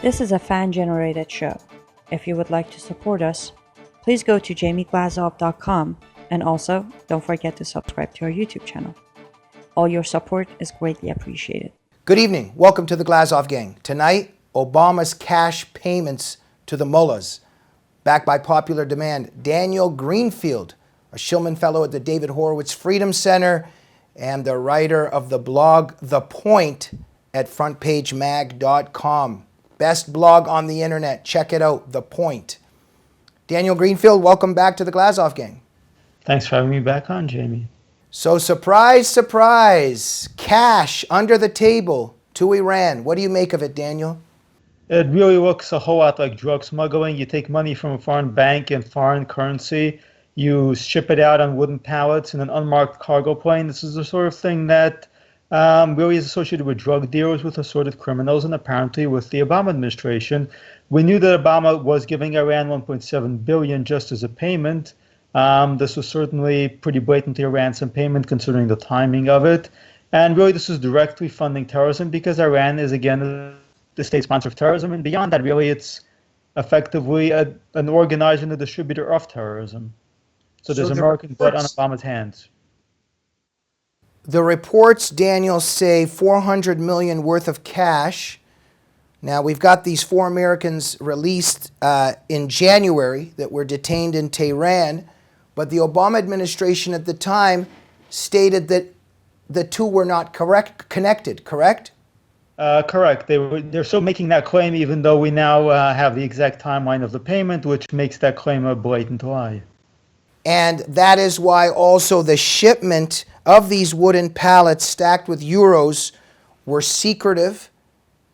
This is a fan-generated show. If you would like to support us, please go to jamieglazov.com and also don't forget to subscribe to our YouTube channel. All your support is greatly appreciated. Good evening. Welcome to the Glazov Gang. Tonight, Obama's cash payments to the Mullahs. Backed by popular demand, Daniel Greenfield, a Shillman Fellow at the David Horowitz Freedom Center and the writer of the blog The Point at frontpagemag.com. Best blog on the internet. Check it out, The Point. Daniel Greenfield, welcome back to the Glazov Gang. Thanks for having me back on, Jamie. So surprise, surprise, cash under the table to Iran. What do you make of it, Daniel? It really looks a whole lot like drug smuggling. You take money from a foreign bank in foreign currency, you ship it out on wooden pallets in an unmarked cargo plane. This is the sort of thing that really is associated with drug dealers, with assorted criminals, and apparently with the Obama administration. We knew that Obama was giving Iran $1.7 billion just as a payment. This was certainly pretty blatantly a ransom payment considering the timing of it. And really this is directly funding terrorism because Iran is, again, the state sponsor of terrorism. And beyond that, really, it's effectively an organizer and a distributor of terrorism. So there's American blood on Obama's hands. The reports, Daniel, say $400 million worth of cash. Now, we've got these 4 Americans released in January that were detained in Tehran, but the Obama administration at the time stated that the two were not connected, correct? Correct. They're still making that claim, even though we now have the exact timeline of the payment, which makes that claim a blatant lie. And that is why also the shipment of these wooden pallets stacked with euros were secretive.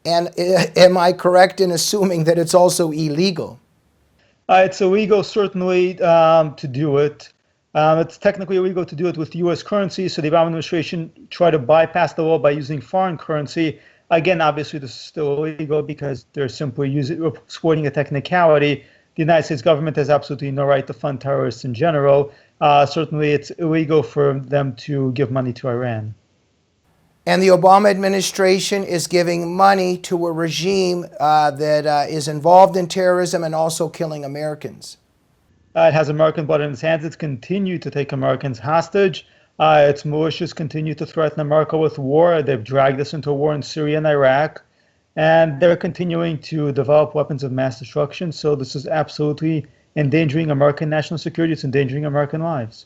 And am I correct in assuming that it's also illegal? It's illegal, certainly, to do it. It's technically illegal to do it with U.S. currency, so the Obama administration tried to bypass the law by using foreign currency. Again, obviously, this is still illegal because they're simply exploiting a technicality. The United States government has absolutely no right to fund terrorists in general. Certainly, it's illegal for them to give money to Iran. And the Obama administration is giving money to a regime that is involved in terrorism and also killing Americans. It has American blood in its hands. It's continued to take Americans hostage. Its militias continue to threaten America with war. They've dragged us into a war in Syria and Iraq. And they're continuing to develop weapons of mass destruction. So this is absolutely endangering American national security. It's endangering American lives.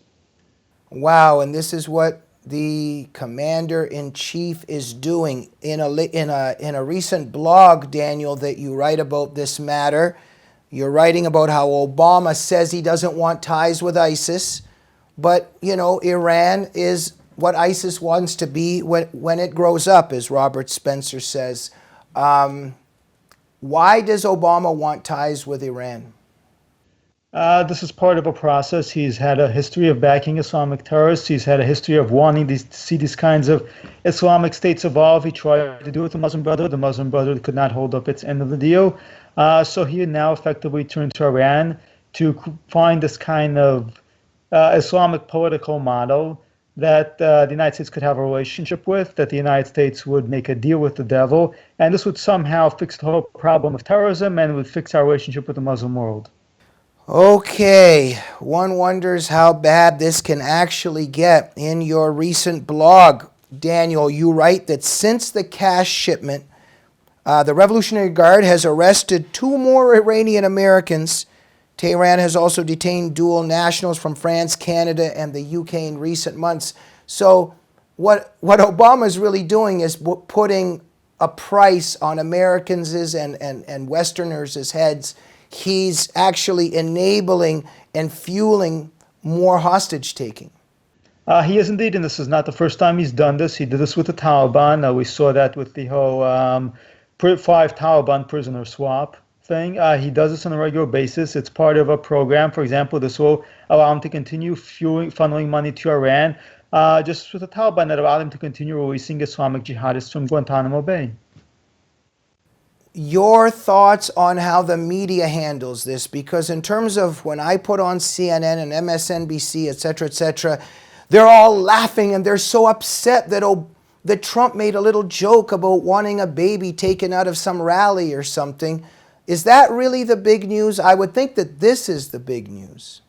Wow, and this is what the commander-in-chief is doing. In a recent blog, Daniel, that you write about this matter, you're writing about how Obama says he doesn't want ties with ISIS, but, you know, Iran is what ISIS wants to be when it grows up, as Robert Spencer says. Why does Obama want ties with Iran? This is part of a process. He's had a history of backing Islamic terrorists. He's had a history of wanting to see these kinds of Islamic states evolve. He tried to do it with the Muslim Brotherhood. The Muslim Brotherhood could not hold up its end of the deal. So he now effectively turned to Iran to find this kind of Islamic political model that the United States could have a relationship with, that the United States would make a deal with the devil, and this would somehow fix the whole problem of terrorism and would fix our relationship with the Muslim world. Okay, one wonders how bad this can actually get. In your recent blog, Daniel, you write that since the cash shipment, the Revolutionary Guard has arrested 2 more Iranian Americans. Tehran has also detained dual nationals from France, Canada, and the UK in recent months. So what Obama is really doing is putting a price on Americans' and Westerners' heads. He's actually enabling and fueling more hostage-taking. He is indeed, and this is not the first time he's done this. He did this with the Taliban. We saw that with the whole 5 Taliban prisoner swap thing. He does this on a regular basis. It's part of a program. For example, this will allow him to continue funneling money to Iran, just with the Taliban that allowed him to continue releasing Islamic jihadists from Guantanamo Bay. Your thoughts on how the media handles this, because in terms of when I put on CNN and MSNBC, et cetera, they're all laughing and they're so upset that that Trump made a little joke about wanting a baby taken out of some rally or something. Is that really the big news? I would think that this is the big news.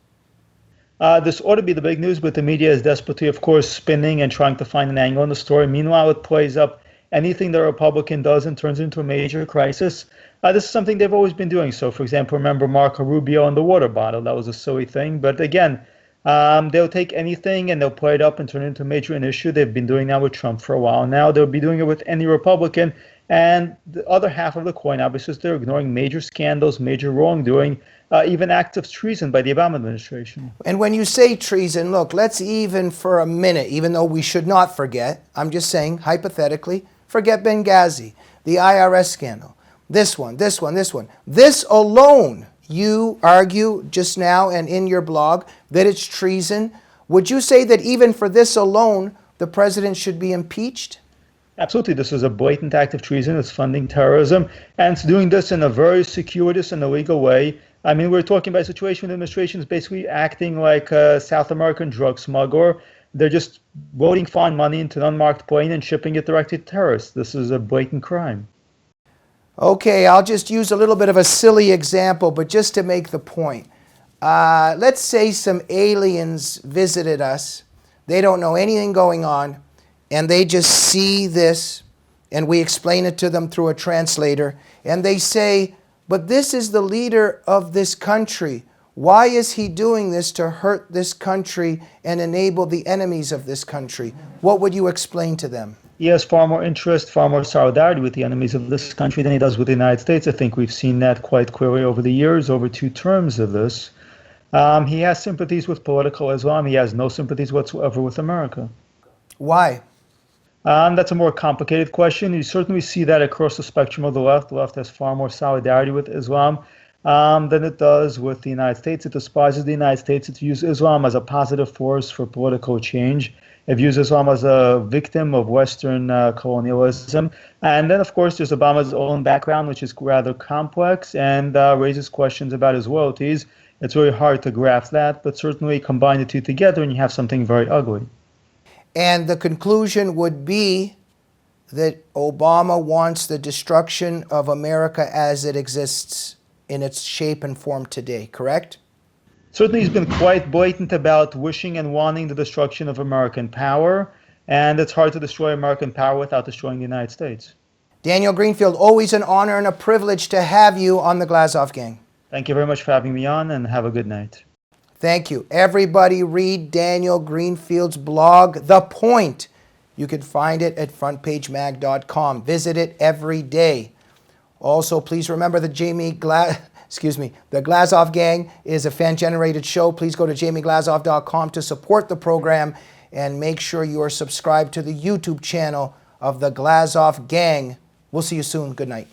This ought to be the big news, but the media is desperately, of course, spinning and trying to find an angle in the story. Meanwhile, it plays up anything the Republican does and turns into a major crisis. This is something they've always been doing. So, for example, remember Marco Rubio and the water bottle. That was a silly thing. But again, they'll take anything and they'll play it up and turn it into a major issue. They've been doing that with Trump for a while now. They'll be doing it with any Republican. And the other half of the coin, obviously, is they're ignoring major scandals, major wrongdoing, even acts of treason by the Obama administration. And when you say treason, look, let's even for a minute, even though we should not forget, I'm just saying, hypothetically, forget Benghazi, the IRS scandal, this one. This alone, you argue just now and in your blog that it's treason. Would you say that even for this alone, the president should be impeached? Absolutely. This is a blatant act of treason. It's funding terrorism. And it's doing this in a very circuitous and illegal way. I mean, we're talking about a situation where the administration is basically acting like a South American drug smuggler. They're just loading foreign money into an unmarked plane and shipping it directly to terrorists. This is a blatant crime. Okay, I'll just use a little bit of a silly example, but just to make the point. Let's say some aliens visited us. They don't know anything going on, and they just see this, and we explain it to them through a translator, and they say, but this is the leader of this country. Why is he doing this to hurt this country and enable the enemies of this country? What would you explain to them? He has far more interest, far more solidarity with the enemies of this country than he does with the United States. I think we've seen that quite clearly over the years, over 2 terms of this. He has sympathies with political Islam. He has no sympathies whatsoever with America. Why? That's a more complicated question. You certainly see that across the spectrum of the left. The left has far more solidarity with Islam than it does with the United States. It despises the United States. It views Islam as a positive force for political change. It views Islam as a victim of Western colonialism. And then, of course, there's Obama's own background, which is rather complex and raises questions about his loyalties. It's really hard to grasp that, but certainly combine the two together and you have something very ugly. And the conclusion would be that Obama wants the destruction of America as it exists in its shape and form today, correct? Certainly he's been quite blatant about wishing and wanting the destruction of American power, and it's hard to destroy American power without destroying the United States. Daniel Greenfield, always an honor and a privilege to have you on the Glazov Gang. Thank you very much for having me on, and have a good night. Thank you. Everybody read Daniel Greenfield's blog, The Point. You can find it at frontpagemag.com. Visit it every day. Also, please remember that the Glazov Gang is a fan-generated show. Please go to jamieglazov.com to support the program and make sure you are subscribed to the YouTube channel of the Glazov Gang. We'll see you soon. Good night.